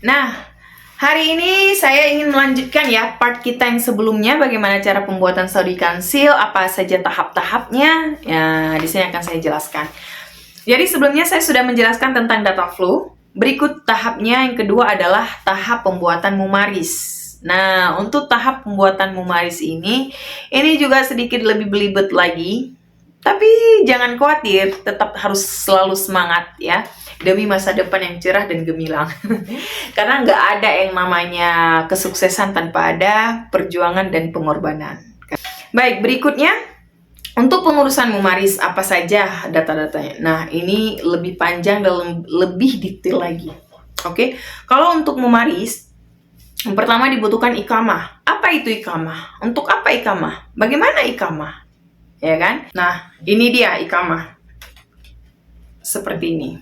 Nah, hari ini saya ingin melanjutkan ya part kita yang sebelumnya, bagaimana cara pembuatan Saudi Council, apa saja tahap-tahapnya. Ya, di sini akan saya jelaskan. Jadi sebelumnya saya sudah menjelaskan tentang data flow. Berikut tahapnya yang kedua adalah tahap pembuatan mumaris. Nah, untuk tahap pembuatan mumaris ini juga sedikit lebih belibet lagi. Tapi jangan khawatir, tetap harus selalu semangat ya, demi masa depan yang cerah dan gemilang. Karena nggak ada yang namanya kesuksesan tanpa ada perjuangan dan pengorbanan. Baik, berikutnya untuk pengurusan mumaris apa saja data-datanya. Nah, ini lebih panjang dan lebih detail lagi. Oke, kalau untuk mumaris, yang pertama dibutuhkan ikamah. Apa itu ikamah? Untuk apa ikamah? Bagaimana ikamah? Ya kan? Nah, ini dia ikamah. Seperti ini.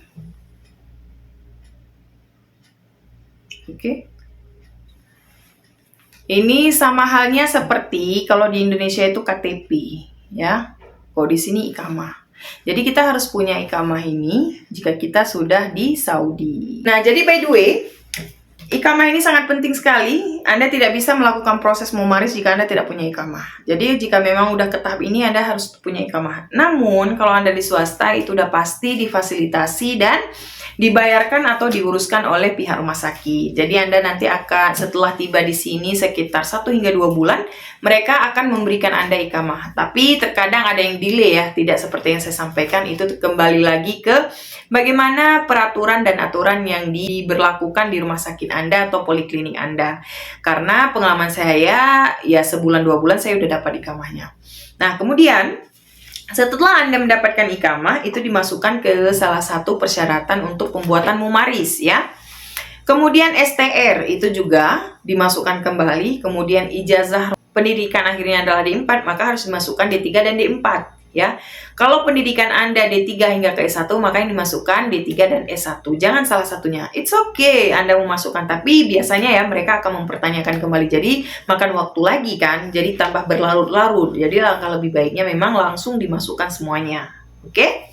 Oke. Ini sama halnya seperti kalau di Indonesia itu KTP, ya. Kalau di sini ikamah. Jadi kita harus punya ikamah ini jika kita sudah di Saudi. Nah, jadi by the way, ikamah ini sangat penting sekali. Anda tidak bisa melakukan proses mumaris jika Anda tidak punya ikamah. Jadi jika memang udah ke tahap ini, Anda harus punya ikamah. Namun, kalau Anda di swasta, itu udah pasti difasilitasi dan dibayarkan atau diuruskan oleh pihak rumah sakit. Jadi Anda nanti akan setelah tiba di sini sekitar 1 hingga 2 bulan, mereka akan memberikan Anda ikamah. Tapi terkadang ada yang delay ya, tidak seperti yang saya sampaikan. Itu kembali lagi ke bagaimana peraturan dan aturan yang diberlakukan di rumah sakit Anda atau poliklinik Anda. Karena pengalaman saya, ya sebulan 2 bulan saya udah dapat ikamahnya. Nah, kemudian setelah Anda mendapatkan ikamah, itu dimasukkan ke salah satu persyaratan untuk pembuatan mumaris ya. Kemudian STR itu juga dimasukkan kembali. Kemudian ijazah pendidikan akhirnya adalah D4, maka harus dimasukkan D3 dan D4 ya. Kalau pendidikan Anda D3 hingga ke S1, maka yang dimasukkan D3 dan S1. Jangan salah satunya. It's okay Anda memasukkan, tapi biasanya ya mereka akan mempertanyakan kembali. Jadi makan waktu lagi kan. Jadi tambah berlarut-larut. Jadi langkah lebih baiknya memang langsung dimasukkan semuanya. Oke?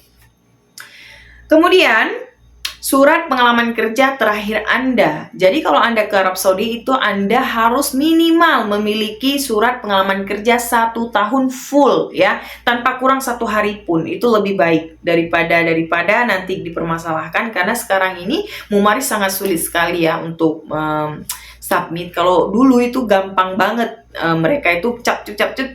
Kemudian surat pengalaman kerja terakhir Anda. Jadi kalau Anda ke Arab Saudi itu Anda harus minimal memiliki surat pengalaman kerja 1 tahun full ya, tanpa kurang 1 hari pun. Itu lebih baik daripada nanti dipermasalahkan, karena sekarang ini mumaris sangat sulit sekali ya untuk submit. Kalau dulu itu gampang banget, mereka itu cap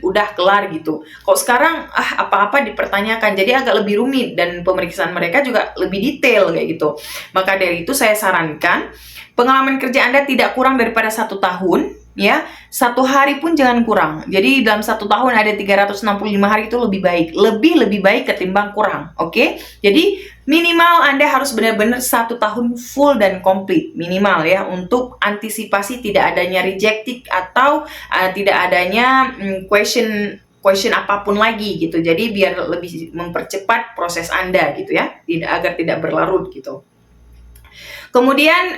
udah kelar gitu. Kok sekarang apa-apa dipertanyakan, jadi agak lebih rumit dan pemeriksaan mereka juga lebih detail kayak gitu. Maka dari itu saya sarankan pengalaman kerja Anda tidak kurang daripada 1 tahun ya. 1 hari pun jangan kurang. Jadi dalam 1 tahun ada 365 hari, itu lebih baik ketimbang kurang. Oke? Jadi minimal Anda harus benar-benar 1 tahun full dan komplit minimal ya, untuk antisipasi tidak adanya rejected atau tidak adanya question apapun lagi gitu. Jadi biar lebih mempercepat proses Anda gitu ya, agar tidak berlarut gitu. Kemudian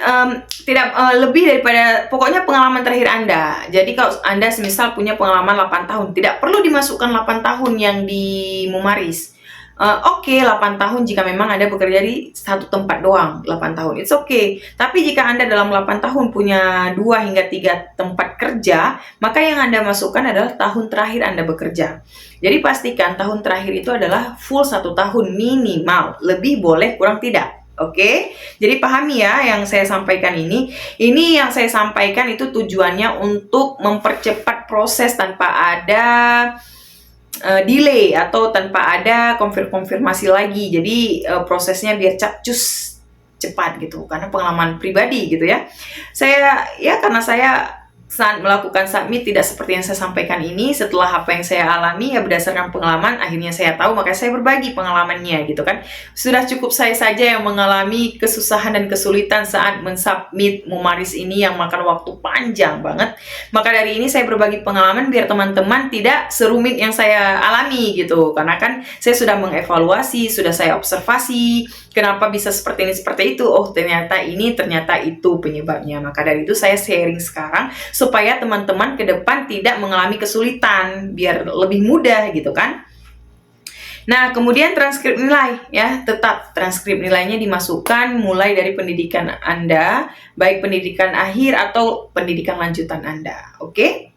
lebih daripada, pokoknya pengalaman terakhir Anda. Jadi kalau Anda semisal punya pengalaman 8 tahun, tidak perlu dimasukkan 8 tahun yang di mumaris. Oke, 8 tahun jika memang Anda bekerja di satu tempat doang, 8 tahun, it's okay. Tapi jika Anda dalam 8 tahun punya 2 hingga 3 tempat kerja, maka yang Anda masukkan adalah tahun terakhir Anda bekerja. Jadi pastikan tahun terakhir itu adalah full 1 tahun minimal, lebih boleh kurang tidak. Oke, jadi pahami ya yang saya sampaikan ini. Ini yang saya sampaikan itu tujuannya untuk mempercepat proses tanpa ada delay atau tanpa ada konfirmasi lagi. Jadi prosesnya biar capcus, cepat gitu. Karena pengalaman pribadi gitu ya. Karena saya saat melakukan submit tidak seperti yang saya sampaikan ini. Setelah apa yang saya alami ya, berdasarkan pengalaman, akhirnya saya tahu, makanya saya berbagi pengalamannya gitu kan. Sudah cukup saya saja yang mengalami kesusahan dan kesulitan saat mensubmit mumaris ini yang makan waktu panjang banget. Maka dari ini saya berbagi pengalaman biar teman-teman tidak serumit yang saya alami gitu. Karena kan saya sudah mengevaluasi, sudah saya observasi kenapa bisa seperti ini seperti itu. Oh, ternyata ini, ternyata itu penyebabnya. Maka dari itu saya sharing sekarang supaya teman-teman ke depan tidak mengalami kesulitan, biar lebih mudah gitu kan. Nah, kemudian transkrip nilai ya, tetap transkrip nilainya dimasukkan mulai dari pendidikan Anda, baik pendidikan akhir atau pendidikan lanjutan Anda. Oke?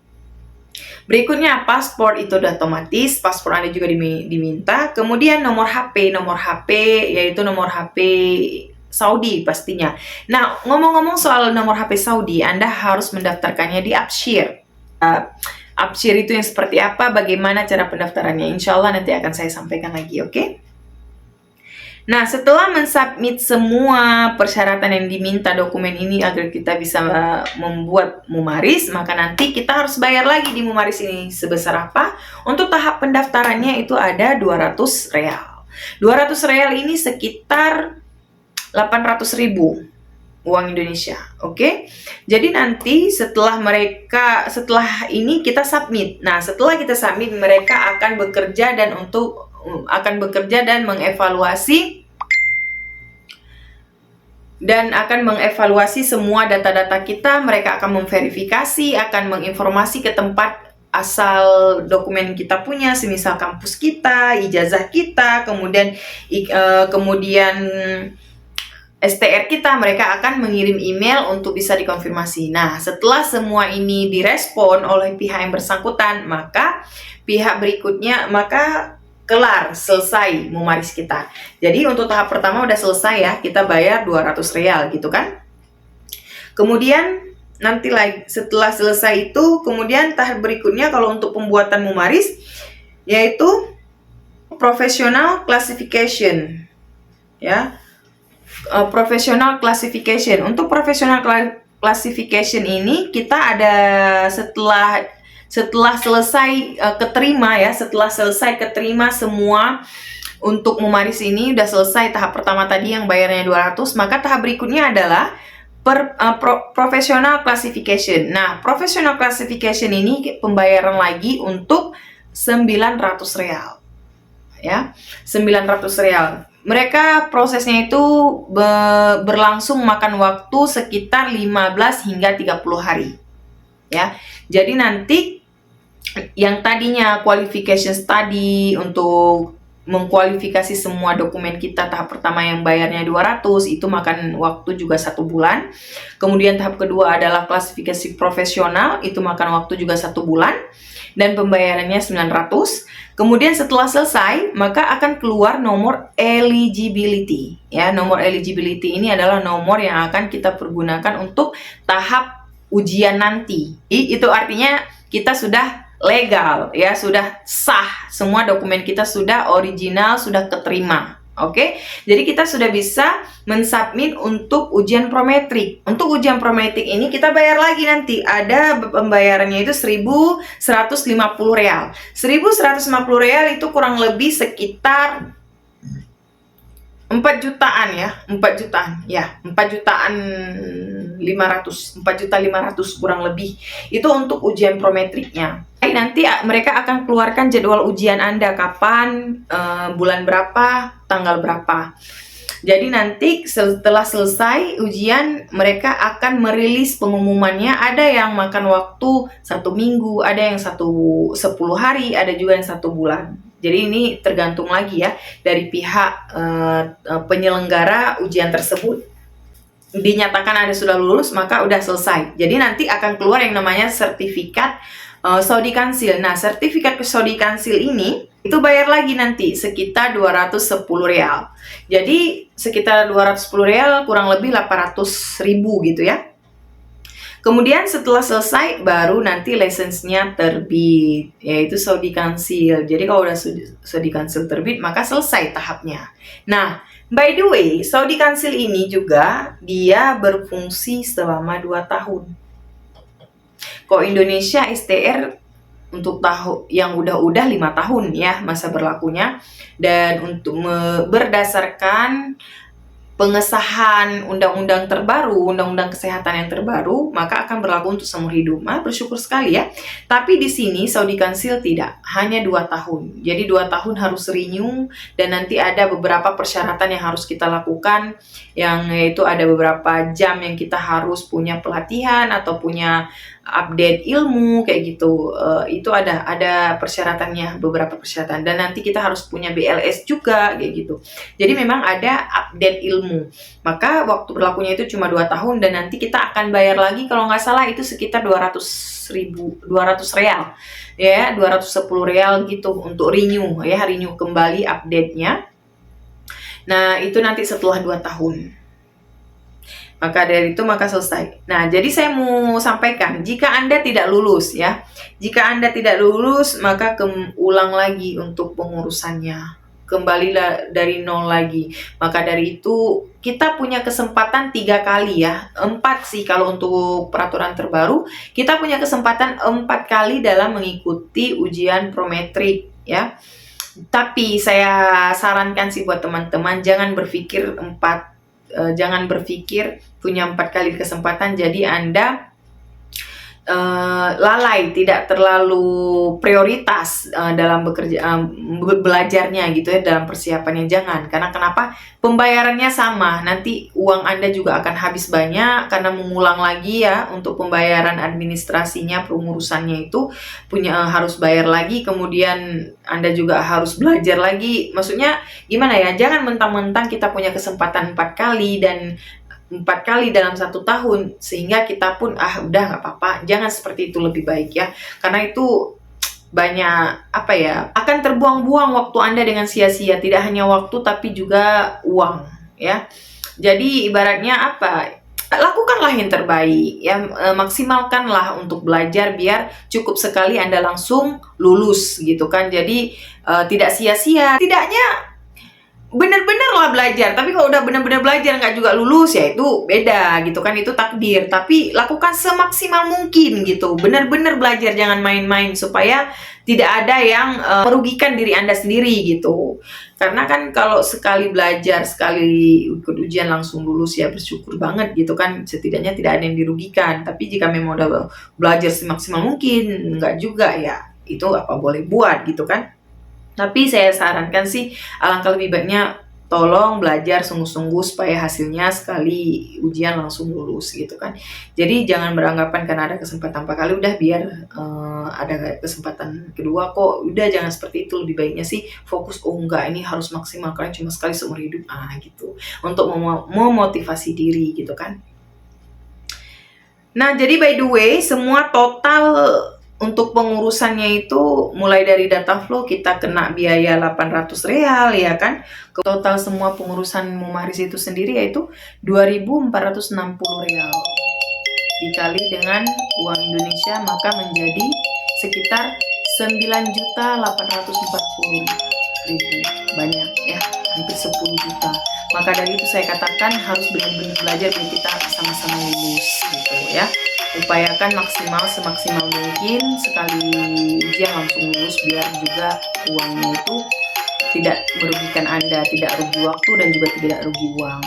Berikutnya paspor itu udah otomatis, paspor Anda juga diminta. Kemudian nomor HP yaitu nomor HP Saudi pastinya. Nah, ngomong-ngomong soal nomor HP Saudi, Anda harus mendaftarkannya di Upshare. Upshare itu yang seperti apa, bagaimana cara pendaftarannya, insya Allah nanti akan saya sampaikan lagi, oke? Nah, setelah mensubmit semua persyaratan yang diminta dokumen ini agar kita bisa membuat Mumaris, maka nanti kita harus bayar lagi di Mumaris ini sebesar apa? Untuk tahap pendaftarannya itu ada 200 real. 200 real ini sekitar 800.000 uang Indonesia, oke? Jadi nanti setelah ini kita submit. Nah, setelah kita submit, mereka akan bekerja akan mengevaluasi semua data-data kita. Mereka akan memverifikasi, akan menginformasi ke tempat asal dokumen kita punya, semisal kampus kita, ijazah kita, kemudian STR kita. Mereka akan mengirim email untuk bisa dikonfirmasi. Nah, setelah semua ini direspon oleh pihak yang bersangkutan, maka pihak berikutnya, kelar, selesai Mumaris kita. Jadi untuk tahap pertama udah selesai ya, kita bayar 200 real gitu kan. Kemudian nanti lagi setelah selesai itu, kemudian tahap berikutnya kalau untuk pembuatan Mumaris yaitu professional classification ya. Professional classification. Untuk professional classification ini kita ada setelah selesai keterima semua untuk Mumaris ini, udah selesai tahap pertama tadi yang bayarnya 200, maka tahap berikutnya adalah professional classification. Nah, professional classification ini pembayaran lagi untuk 900 real. Ya, 900 real. Mereka prosesnya itu berlangsung makan waktu sekitar 15 hingga 30 hari. Ya. Jadi nanti yang tadinya qualification study untuk mengkualifikasi semua dokumen kita tahap pertama yang bayarnya 200 itu makan waktu juga 1 bulan. Kemudian tahap kedua adalah klasifikasi profesional, itu makan waktu juga 1 bulan dan pembayarannya 900. Kemudian setelah selesai, maka akan keluar nomor eligibility. Ya, nomor eligibility ini adalah nomor yang akan kita pergunakan untuk tahap ujian nanti. Itu artinya kita sudah legal, ya, sudah sah. Semua dokumen kita sudah original, sudah keterima. Oke, jadi kita sudah bisa mensubmit untuk ujian prometrik. Untuk ujian prometrik ini kita bayar lagi nanti. Ada pembayarannya itu 1.150 real. 1.150 real itu kurang lebih sekitar 4 jutaan ya. 4 jutaan. Ya, 4.500.000 kurang lebih. Itu untuk ujian prometriknya. Nanti mereka akan keluarkan jadwal ujian Anda kapan, bulan berapa, tanggal berapa. Jadi nanti setelah selesai ujian, mereka akan merilis pengumumannya. Ada yang makan waktu 1 minggu, ada yang 10 hari, ada juga yang 1 bulan. Jadi ini tergantung lagi ya dari pihak penyelenggara ujian tersebut. Dinyatakan Anda sudah lulus, maka udah selesai. Jadi nanti akan keluar yang namanya sertifikat Saudi Council. Nah, sertifikat Saudi Council ini itu bayar lagi nanti sekitar 210 real. Jadi sekitar 210 real kurang lebih 800.000 gitu ya. Kemudian setelah selesai baru nanti lisensinya terbit, yaitu Saudi Council. Jadi kalau udah Saudi Council terbit, maka selesai tahapnya. Nah, by the way, Saudi Council ini juga dia berfungsi selama 2 tahun. Kalau Indonesia STR untuk yang udah 5 tahun ya masa berlakunya, dan untuk berdasarkan pengesahan undang-undang terbaru, undang-undang kesehatan yang terbaru, maka akan berlaku untuk seumur hidup. Bersyukur sekali ya. Tapi di sini Saudi Council tidak, hanya 2 tahun. Jadi 2 tahun harus renew, dan nanti ada beberapa persyaratan yang harus kita lakukan, yang yaitu ada beberapa jam yang kita harus punya pelatihan atau punya update ilmu kayak gitu. Itu ada persyaratannya, beberapa persyaratan, dan nanti kita harus punya BLS juga kayak gitu. Jadi memang ada update ilmu. Maka waktu berlakunya itu cuma 2 tahun, dan nanti kita akan bayar lagi kalau nggak salah itu sekitar 200 real ya, 210 real gitu untuk renew ya, renew kembali update-nya. Nah, itu nanti setelah 2 tahun. Maka dari itu maka selesai. Nah, jadi saya mau sampaikan, jika Anda tidak lulus ya, jika Anda tidak lulus, maka ulang lagi untuk pengurusannya. Kembalilah dari nol lagi. Maka dari itu kita punya kesempatan 3 kali ya, 4 sih kalau untuk peraturan terbaru. Kita punya kesempatan 4 kali dalam mengikuti ujian prometrik ya. Tapi saya sarankan sih buat teman-teman, jangan berpikir jangan berpikir punya 4 kali kesempatan jadi Anda lalai, tidak terlalu prioritas dalam belajarnya gitu ya, dalam persiapannya. Jangan, karena kenapa? Pembayarannya sama, nanti uang Anda juga akan habis banyak karena mengulang lagi ya, untuk pembayaran administrasinya, pengurusannya itu harus bayar lagi, kemudian Anda juga harus belajar lagi. Maksudnya gimana ya, jangan mentang-mentang kita punya kesempatan 4 kali dan 4 kali dalam 1 tahun sehingga kita pun udah nggak apa-apa. Jangan seperti itu, lebih baik ya, karena itu banyak akan terbuang-buang waktu Anda dengan sia-sia. Tidak hanya waktu tapi juga uang ya. Jadi ibaratnya lakukanlah yang terbaik ya, maksimalkanlah untuk belajar biar cukup sekali Anda langsung lulus gitu kan. Jadi tidak sia-sia, tidaknya bener-bener lah belajar. Tapi kalau udah bener-bener belajar nggak juga lulus, ya itu beda gitu kan, itu takdir. Tapi lakukan semaksimal mungkin gitu, bener-bener belajar, jangan main-main, supaya tidak ada yang merugikan diri Anda sendiri gitu. Karena kan kalau sekali belajar, sekali ikut ujian langsung lulus, ya bersyukur banget gitu kan, setidaknya tidak ada yang dirugikan. Tapi jika memang udah belajar semaksimal mungkin, nggak juga, ya itu apa boleh buat gitu kan. Tapi saya sarankan sih, alangkah lebih baiknya tolong belajar sungguh-sungguh supaya hasilnya sekali ujian langsung lulus gitu kan. Jadi jangan beranggapan karena ada kesempatan 4 kali udah biar ada kesempatan kedua kok, udah jangan seperti itu. Lebih baiknya sih fokus, enggak, ini harus maksimal karena cuma sekali seumur hidup gitu, untuk memotivasi diri gitu kan. Nah, jadi by the way, semua total untuk pengurusannya itu mulai dari data flow kita kena biaya 800 real ya kan. Total semua pengurusan Mumaris itu sendiri yaitu 2.460 real. Dikali dengan uang Indonesia maka menjadi sekitar 9.840.000. Banyak ya, hampir 10 juta. Maka dari itu saya katakan harus benar-benar belajar biar kita sama-sama lulus gitu ya. Upayakan semaksimal mungkin, sekali ujian langsung lulus biar juga uangnya itu tidak merugikan Anda, tidak rugi waktu dan juga tidak rugi uang.